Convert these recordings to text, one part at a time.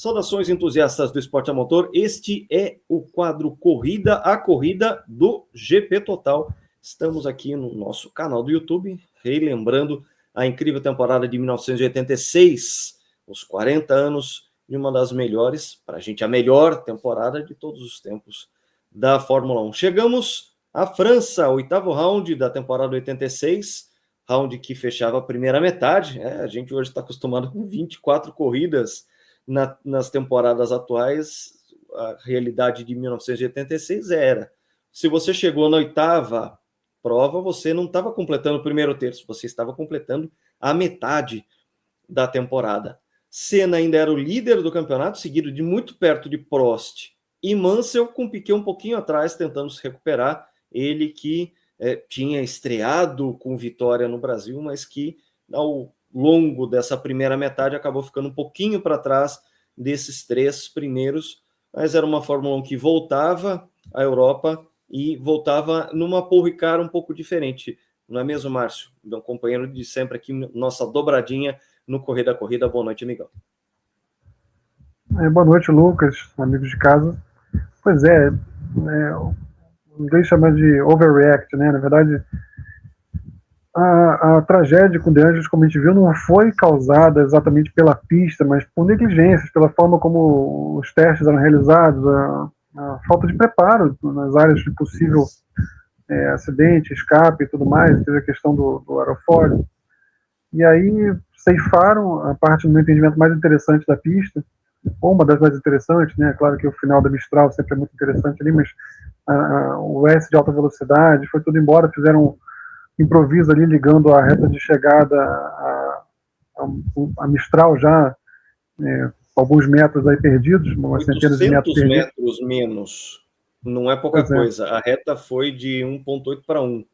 Saudações entusiastas do esporte a motor, este é o quadro Corrida, a corrida do GP Total. Estamos aqui no nosso canal do YouTube, relembrando a incrível temporada de 1986, os 40 anos de uma das melhores, para a gente a melhor temporada de todos os tempos da Fórmula 1. Chegamos à França, oitavo round da temporada 86, round que fechava a primeira metade. A gente hoje está acostumado com 24 corridas nas temporadas atuais. A realidade de 1986 era: se você chegou na oitava prova, você não estava completando o primeiro terço, você estava completando a metade da temporada. Senna ainda era o líder do campeonato, seguido de muito perto de Prost e Mansell, com Piquet um pouquinho atrás, tentando se recuperar. Ele que tinha estreado com vitória no Brasil, mas que ao longo dessa primeira metade acabou ficando um pouquinho para trás desses três primeiros. Mas era uma Fórmula 1 que voltava à Europa e voltava numa Paul Ricard um pouco diferente, não é mesmo, Márcio? Meu companheiro de sempre aqui, nossa dobradinha no Corrida a Corrida. Boa noite, amigão. Boa noite, Lucas, amigos de casa. Pois é, ninguém chama de overreact, né? Na verdade, a tragédia com o De Angelis, como a gente viu, não foi causada exatamente pela pista, mas por negligências, pela forma como os testes eram realizados, a falta de preparo nas áreas de possível acidente, escape e tudo mais. Teve a questão do aerofólio. E aí ceifaram a parte do entendimento mais interessante da pista, ou uma das mais interessantes, né? Claro que o final da Mistral sempre é muito interessante ali, mas o S de alta velocidade foi tudo embora, fizeram um improviso ali ligando a reta de chegada a Mistral já alguns metros aí perdidos, umas centenas de metros perdidos. 800 metros menos, não é pouca coisa. A reta foi de 1.8 para 1,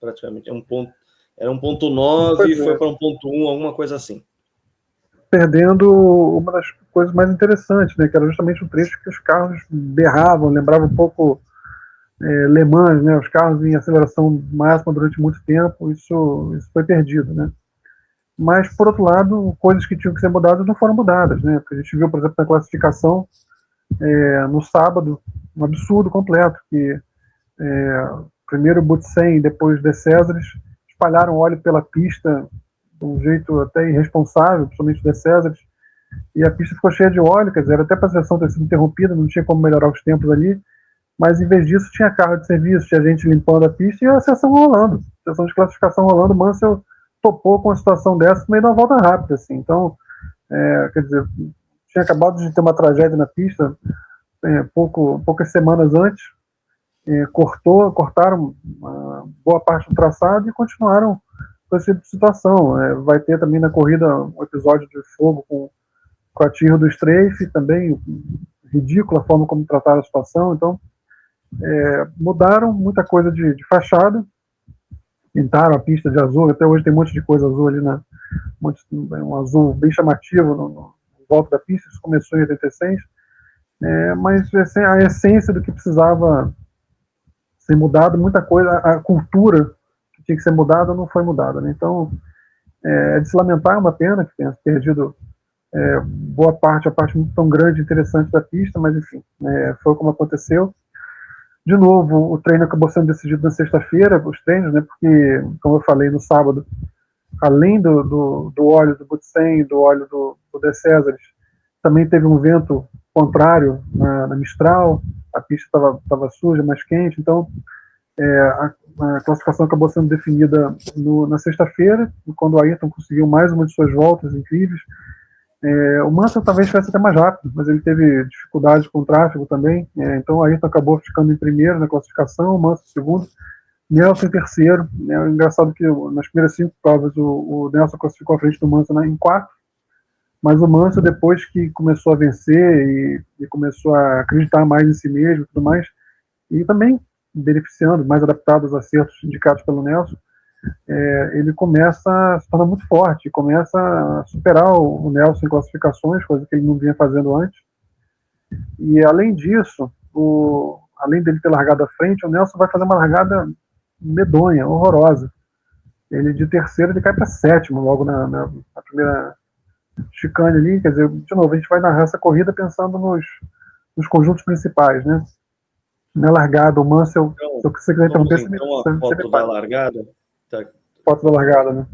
praticamente. Era 1.9, foi para 1.1, alguma coisa assim. Perdendo uma das coisas mais interessantes, né, que era justamente o trecho que os carros berravam, lembrava um pouco Le Mans, né, os carros em aceleração máxima durante muito tempo. Isso foi perdido, né. Mas, por outro lado, coisas que tinham que ser mudadas não foram mudadas, né, porque a gente viu, por exemplo, na classificação, no sábado, um absurdo completo, que primeiro Butsen e depois De Cesares espalharam óleo pela pista de um jeito até irresponsável, principalmente De Cesares, e a pista ficou cheia de óleo, quer dizer, era até para a sessão ter sido interrompida, não tinha como melhorar os tempos ali, mas em vez disso tinha carro de serviço, tinha gente limpando a pista e a sessão rolando, a sessão de classificação rolando. Mansell topou com uma situação dessa no meio de uma volta rápida, assim. Então, quer dizer, tinha acabado de ter uma tragédia na pista poucas semanas antes, cortaram boa parte do traçado e continuaram com essa situação. Vai ter também na corrida um episódio de fogo com a tiro do Strafe, também ridícula a forma como trataram a situação. Então, mudaram muita coisa de fachada, pintaram a pista de azul, até hoje tem um monte de coisa azul ali, um azul bem chamativo no volta da pista. Isso começou em 86, mas a essência do que precisava ser mudado, muita coisa, a cultura que tinha que ser mudada não foi mudada, né? Então, é de se lamentar, é uma pena que tenha perdido boa parte, a parte muito tão grande e interessante da pista, mas enfim, foi como aconteceu. De novo, o treino acabou sendo decidido na sexta-feira, os treinos, né? Porque, como eu falei, no sábado, além do óleo do Butsen e do óleo do De Cesares, também teve um vento contrário na Mistral, a pista estava suja, mais quente. Então a classificação acabou sendo definida na sexta-feira, quando o Ayrton conseguiu mais uma de suas voltas incríveis. O Mansell talvez fosse até mais rápido, mas ele teve dificuldades com o tráfego também. Então o Ayrton acabou ficando em primeiro na classificação, o Mansell em segundo, Nelson em terceiro. É engraçado que nas primeiras 5 provas o Nelson classificou à frente do Mansell em quarto, mas o Mansell, depois que começou a vencer e começou a acreditar mais em si mesmo e tudo mais, e também beneficiando, mais adaptado aos acertos indicados pelo Nelson, ele começa a se tornar muito forte, começa a superar o Nelson em classificações, coisa que ele não vinha fazendo antes. E além disso, além dele ter largado à frente, o Nelson vai fazer uma largada medonha, horrorosa. Ele de terceiro ele cai para sétimo logo na chicane ali, quer dizer, de novo, a gente vai narrar essa corrida pensando nos conjuntos principais, né? Na largada, o Mansell, Então, se você quiser vamos interromper, então a você me foto da fala. largada. Tá, Foto da largada, né?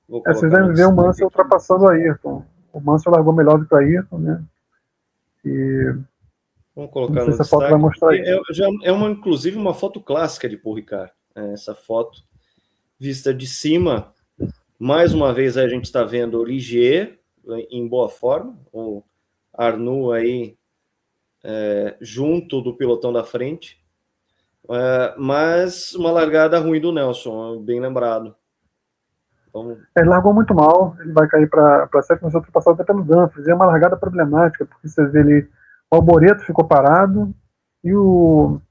vou Vocês colocar no devem ver o destaque Mansell aqui. ultrapassando o Ayrton. O Mansell largou melhor do que o Ayrton, né? E Vamos não colocar sei no se a foto vai destaque, mostrar porque isso. inclusive uma foto clássica de Paul Ricard. Essa foto vista de cima. Mais uma vez a gente está vendo o Ligier em boa forma, o Arnoux aí junto do pelotão da frente, mas uma largada ruim do Nelson, bem lembrado. Vamos... Ele largou muito mal, ele vai cair para sétimo, mas ultrapassado até pelo Dumfries. É uma largada problemática, porque você vê ali, o Alboreto ficou parado e o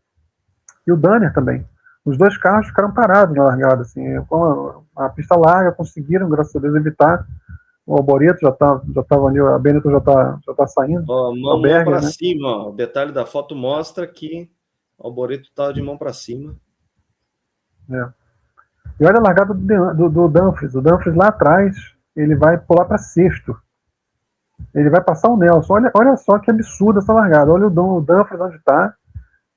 Danner também. Os dois carros ficaram parados na largada. Assim, a pista larga, conseguiram, graças a Deus, evitar. O Alboreto já estava ali, a Benetton já tá saindo. Ó, o mão Berger, para né? cima, ó. O detalhe da foto mostra que o Alboreto estava de mão para cima. É. E olha a largada do Dumfries. O Dumfries lá atrás, ele vai pular para sexto. Ele vai passar o Nelson. Olha só que absurda essa largada. Olha o Dumfries onde está.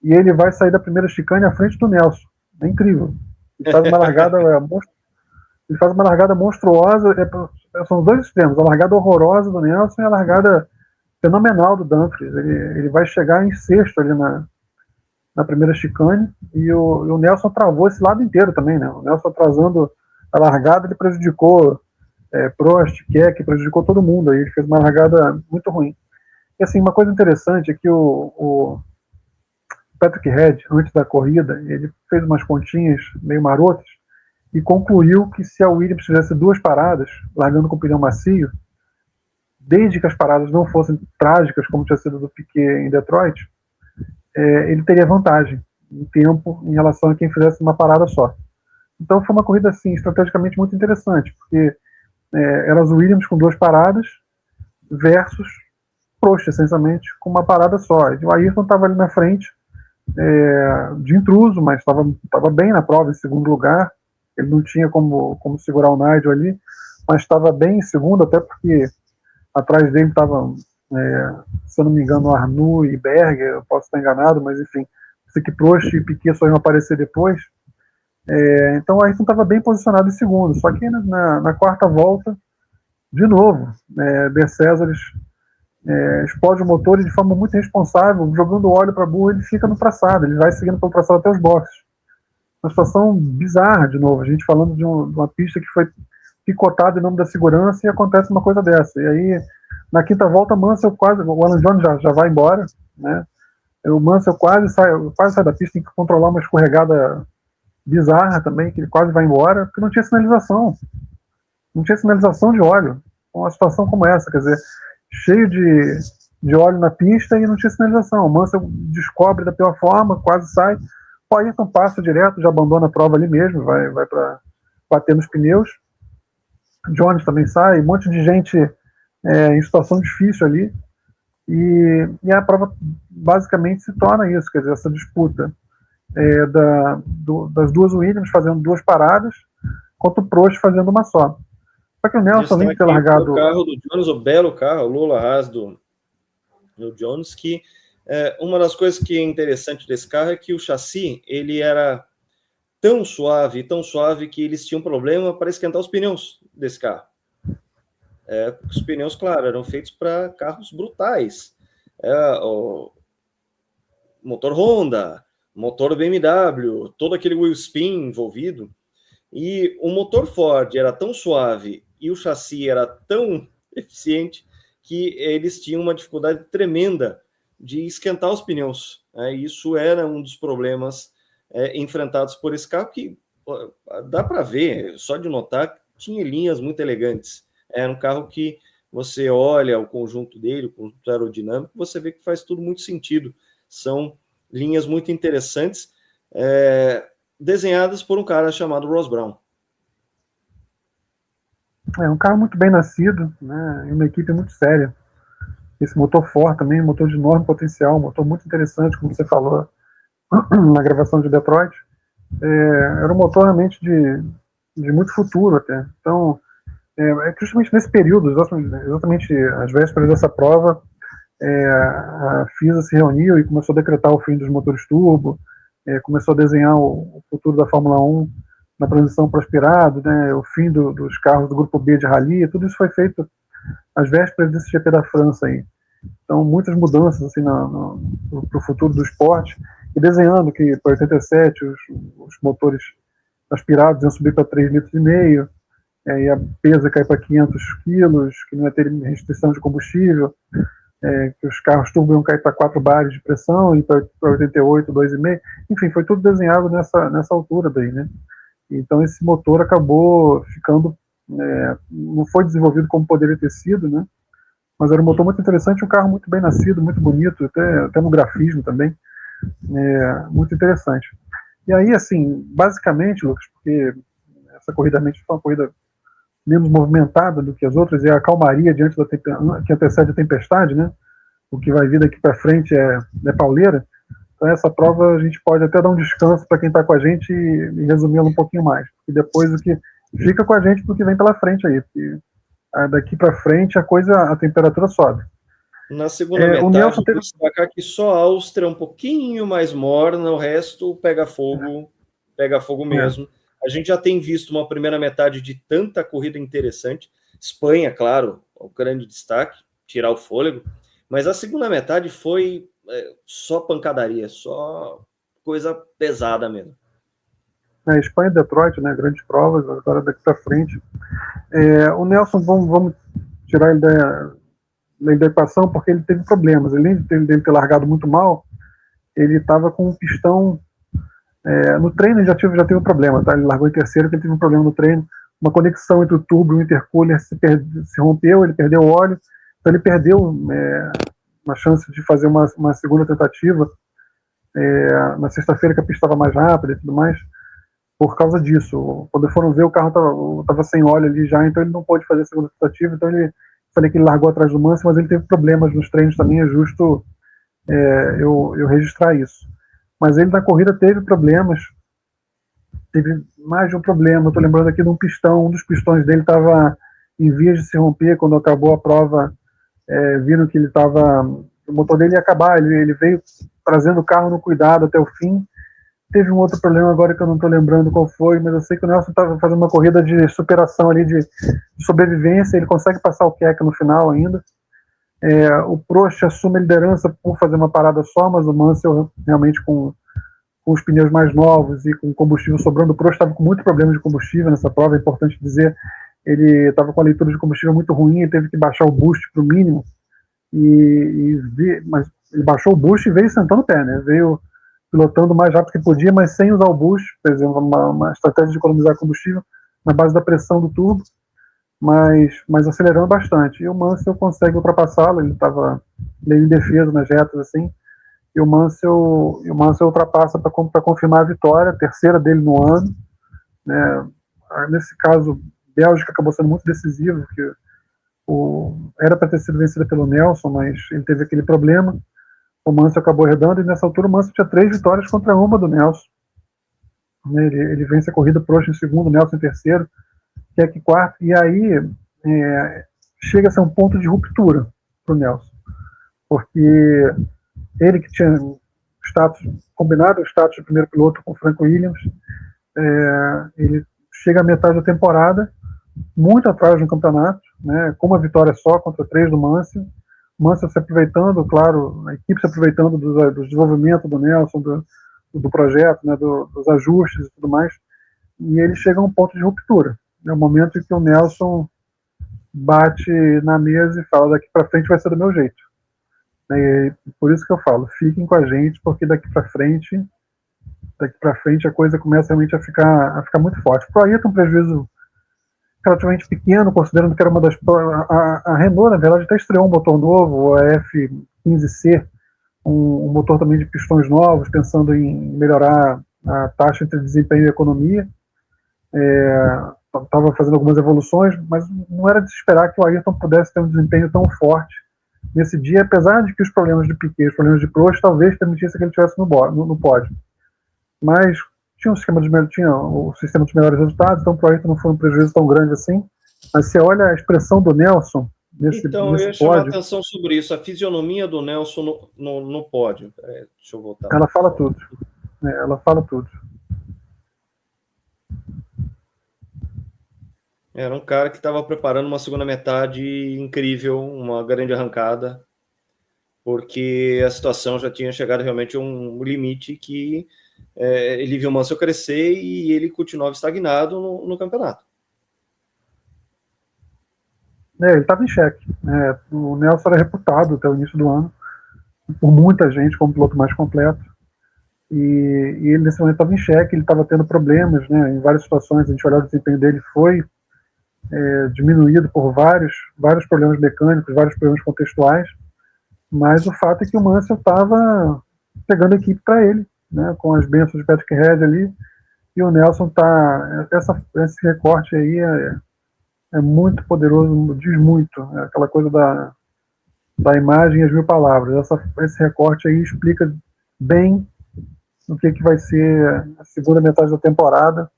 E ele vai sair da primeira chicane à frente do Nelson. É incrível. Ele faz uma largada, ele faz uma largada monstruosa. São os dois extremos. A largada horrorosa do Nelson e a largada fenomenal do Dumfries. Ele vai chegar em sexto ali na primeira chicane. E o Nelson travou esse lado inteiro também, né? O Nelson atrasando a largada, ele prejudicou Prost, Keck, prejudicou todo mundo. Aí ele fez uma largada muito ruim. E assim, uma coisa interessante é que o Patrick Head, antes da corrida, ele fez umas continhas meio marotas e concluiu que se a Williams fizesse duas paradas, largando com o pneu macio, desde que as paradas não fossem trágicas, como tinha sido do Piquet em Detroit, ele teria vantagem em tempo em relação a quem fizesse uma parada só. Então foi uma corrida assim, estrategicamente muito interessante, porque eram as Williams com duas paradas versus Prost, essencialmente, com uma parada só. O Ayrton estava ali na frente, de intruso, mas estava bem na prova, em segundo lugar. Ele não tinha como segurar o Nigel ali, mas estava bem em segundo, até porque atrás dele estavam, se eu não me engano, Arnoux e Berger, eu posso estar enganado, mas enfim, sei que Prost e Piquet só iam aparecer depois. Então o Ayrton estava bem posicionado em segundo, só que na quarta volta, de novo, De Césares explode o motor e de forma muito responsável, jogando óleo para a burra, ele fica no traçado, ele vai seguindo pelo traçado até os boxes. Uma situação bizarra, de novo, a gente falando de uma pista que foi picotada em nome da segurança e acontece uma coisa dessa. E aí, na quinta volta, Mansell o Alan Jones já vai embora, né? O Mansell quase sai da pista, tem que controlar uma escorregada bizarra também, que ele quase vai embora, porque não tinha sinalização. Não tinha sinalização de óleo. Uma situação como essa, quer dizer, cheio de óleo na pista e não tinha sinalização. O Mansell descobre da pior forma, quase sai. O Ayrton passa direto, já abandona a prova ali mesmo, vai para bater nos pneus. Jones também sai, um monte de gente em situação difícil ali. E a prova basicamente se torna isso, quer dizer, essa disputa das duas Williams fazendo duas paradas, contra o Prost fazendo uma só. Só que o Nelson, além de ter largado... O carro do Jones, o belo carro, o Lola Haas do Jones, que uma das coisas que é interessante desse carro é que o chassi, ele era tão suave que eles tinham problema para esquentar os pneus desse carro. Os pneus, claro, eram feitos para carros brutais. O motor Honda, motor BMW, todo aquele wheel spin envolvido. E o motor Ford era tão suave e o chassi era tão eficiente que eles tinham uma dificuldade tremenda de esquentar os pneus. Isso era um dos problemas enfrentados por esse carro, que dá para ver, só de notar, tinha linhas muito elegantes. Era um carro que você olha o conjunto dele, o conjunto aerodinâmico, você vê que faz tudo muito sentido. São linhas muito interessantes, desenhadas por um cara chamado Ross Brown. É um carro muito bem nascido, né, e uma equipe muito séria. Esse motor Ford também, um motor de enorme potencial, um motor muito interessante, como você falou na gravação de Detroit. Era um motor realmente de muito futuro até. Então, justamente nesse período, exatamente às vésperas dessa prova, a FISA se reuniu e começou a decretar o fim dos motores turbo, começou a desenhar o futuro da Fórmula 1 na transição para aspirado, né, o fim dos carros do grupo B de rally, tudo isso foi feito às vésperas desse GP da França aí. Então, muitas mudanças assim, para o futuro do esporte, e desenhando que para 87 os motores aspirados iam subir para 3,5 litros, e a pesa cai para 500 quilos, que não ia ter restrição de combustível, que os carros turbo iam cair para 4 bares de pressão, e para 88, 2,5. Enfim, foi tudo desenhado nessa altura daí, né? Então, esse motor acabou ficando, não foi desenvolvido como poderia ter sido, né? Mas era um motor muito interessante, um carro muito bem nascido, muito bonito, até no grafismo também, muito interessante. E aí, assim, basicamente, Lucas, porque essa corrida realmente foi uma corrida menos movimentada do que as outras, e a calmaria diante que antecede a tempestade, né? O que vai vir daqui para frente é pauleira. Então, essa prova a gente pode até dar um descanso para quem está com a gente e resumi-la um pouquinho mais. E depois o que fica com a gente porque vem pela frente aí. Porque daqui para frente a temperatura sobe. Na segunda metade, vou destacar que só a Áustria é um pouquinho mais morna, o resto pega fogo mesmo. A gente já tem visto uma primeira metade de tanta corrida interessante. Espanha, claro, o grande destaque, tirar o fôlego. Mas a segunda metade foi só pancadaria, só coisa pesada mesmo. Espanha e Detroit, né, grandes provas, agora daqui para frente. O Nelson, vamos tirar ele da equação, porque ele teve problemas. Além de ter largado muito mal, ele estava com um pistão. No treino ele já teve um problema, tá? Ele largou em terceiro, porque ele teve um problema no treino. Uma conexão entre o turbo e o intercooler se rompeu, ele perdeu o óleo, então ele perdeu uma chance de fazer uma segunda tentativa na sexta-feira, que a pista estava mais rápida e tudo mais, por causa disso. Quando foram ver, o carro estava sem óleo ali já, então ele não pôde fazer a segunda tentativa. Então falei que ele largou atrás do Mansell, mas ele teve problemas nos treinos também, é justo eu registrar isso. Mas ele na corrida teve problemas, teve mais de um problema. Estou lembrando aqui de um pistão, um dos pistões dele estava em vias de se romper. Quando acabou a prova, viram que o motor dele ia acabar, ele veio trazendo o carro no cuidado até o fim. Teve um outro problema agora que eu não estou lembrando qual foi, mas eu sei que o Nelson estava fazendo uma corrida de superação ali, de sobrevivência. Ele consegue passar o Keck no final ainda. O Prost assume a liderança por fazer uma parada só, mas o Mansell realmente com os pneus mais novos e com combustível sobrando. O Prost estava com muito problema de combustível nessa prova, é importante dizer. Ele estava com a leitura de combustível muito ruim e teve que baixar o boost para o mínimo. Mas ele baixou o boost e veio sentando o pé, né? Veio pilotando o mais rápido que podia, mas sem usar o boost, por exemplo, uma estratégia de economizar combustível na base da pressão do turbo, mas acelerando bastante. E o Mansell consegue ultrapassá-lo, ele estava meio indefeso nas retas, assim, e o Mansell ultrapassa para confirmar a vitória, a terceira dele no ano, né? Nesse caso, Bélgica acabou sendo muito decisivo, porque era para ter sido vencida pelo Nelson, mas ele teve aquele problema. O Mansell acabou redando, e nessa altura o Mansell tinha 3 vitórias contra uma do Nelson. Ele vence a corrida, Prost em segundo, Nelson em terceiro, Keck em quarto, e aí chega a ser um ponto de ruptura para o Nelson, porque ele que tinha combinado o status de primeiro piloto com o Frank Williams, ele chega à metade da temporada muito atrás no campeonato, né, com uma vitória só contra 3 do Mansell. Mansell se aproveitando, claro, a equipe se aproveitando do desenvolvimento do Nelson, do projeto, né, dos ajustes e tudo mais, e ele chega a um ponto de ruptura. É o momento em que o Nelson bate na mesa e fala: daqui para frente vai ser do meu jeito. E por isso que eu falo, fiquem com a gente, porque daqui para frente a coisa começa realmente a ficar muito forte. Para o Ayrton, um prejuízo relativamente pequeno, considerando que era uma das... A Renault, na verdade, até estreou um motor novo, a F15C, um motor também de pistões novos, pensando em melhorar a taxa entre desempenho e economia. Estava fazendo algumas evoluções, mas não era de se esperar que o Ayrton pudesse ter um desempenho tão forte nesse dia, apesar de que os problemas de Piquet, os problemas de Prost, talvez permitissem que ele estivesse no pódio. Mas tinha o sistema dos melhores resultados, então para o Ayrton não foi um prejuízo tão grande assim. Mas você olha a expressão do Nelson Então, eu ia nesse chamar a pódio, atenção sobre isso, a fisionomia do Nelson no pódio. Deixa eu voltar ela para fala foto. tudo. Ela fala tudo. Era um cara que estava preparando uma segunda metade incrível, uma grande arrancada, porque a situação já tinha chegado realmente a um limite que ele viu o Mansell crescer e ele continuava estagnado no campeonato. Ele estava em xeque. O Nelson era reputado até o início do ano, por muita gente, como piloto mais completo. E ele, nesse momento, estava em xeque, ele estava tendo problemas, né, em várias situações. A gente olhava o desempenho dele, foi diminuído por vários problemas mecânicos, vários problemas contextuais. Mas o fato é que o Mansell estava pegando a equipe para ele, né, com as bênçãos de Patrick Head ali. E o Nelson tá. Esse recorte aí é muito poderoso, diz muito. É aquela coisa da imagem e as mil palavras. Esse recorte aí explica bem o que vai ser a segunda metade da temporada.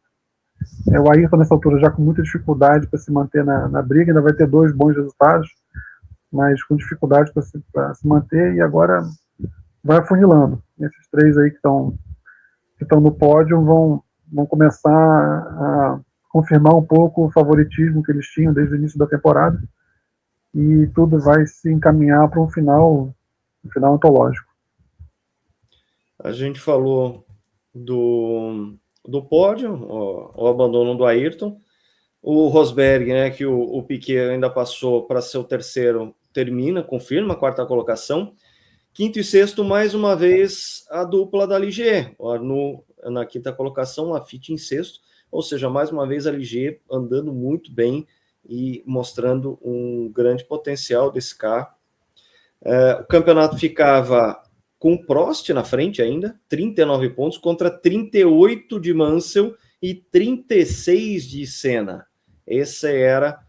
O Ayrton, nessa altura, já com muita dificuldade para se manter na briga, ainda vai ter 2 bons resultados, mas com dificuldade para se manter, e agora vai afunilando. Esses 3 aí que estão no pódio vão começar a confirmar um pouco o favoritismo que eles tinham desde o início da temporada, e tudo vai se encaminhar para um final antológico. A gente falou do pódio, o abandono do Ayrton, o Rosberg, né, que o Piquet ainda passou para ser o terceiro, confirma a 4ª colocação. 5º e 6º, mais uma vez, a dupla da Ligier. Na 5ª colocação, Laffite em 6º, ou seja, mais uma vez a Ligier andando muito bem e mostrando um grande potencial desse carro. O campeonato ficava com Prost na frente ainda, 39 pontos, contra 38 de Mansell e 36 de Senna. Essa era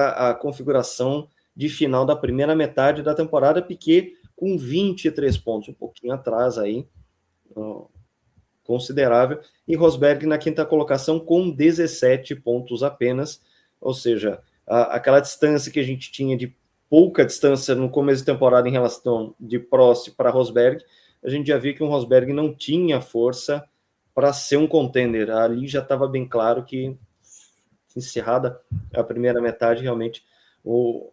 a configuração de final da primeira metade da temporada. Piquet com 23 pontos, um pouquinho atrás aí, considerável, e Rosberg na 5ª colocação com 17 pontos apenas, ou seja, aquela distância que a gente tinha de pouca distância no começo da temporada em relação de Prost para Rosberg, a gente já viu que o Rosberg não tinha força para ser um contender. Ali já estava bem claro que, encerrada a primeira metade, realmente o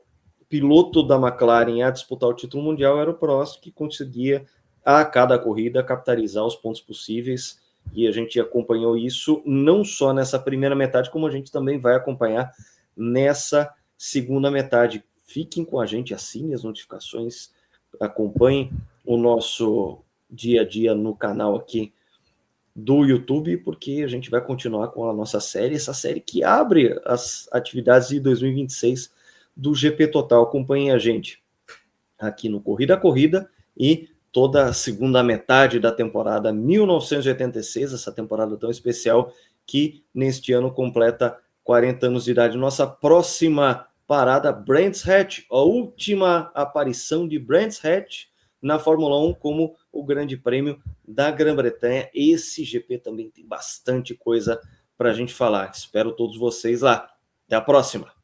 piloto da McLaren a disputar o título mundial era o Prost, que conseguia a cada corrida capitalizar os pontos possíveis, e a gente acompanhou isso não só nessa primeira metade, como a gente também vai acompanhar nessa segunda metade. Fiquem com a gente, assinem as notificações, acompanhem o nosso dia a dia no canal aqui do YouTube, porque a gente vai continuar com a nossa série, essa série que abre as atividades de 2026 do GP Total. Acompanhem a gente aqui no Corrida a Corrida e toda a segunda metade da temporada 1986, essa temporada tão especial que neste ano completa 40 anos de idade. Nossa próxima parada, Brands Hatch, a última aparição de Brands Hatch na Fórmula 1 como o Grande Prêmio da Grã-Bretanha. Esse GP também tem bastante coisa para a gente falar. Espero todos vocês lá. Até a próxima!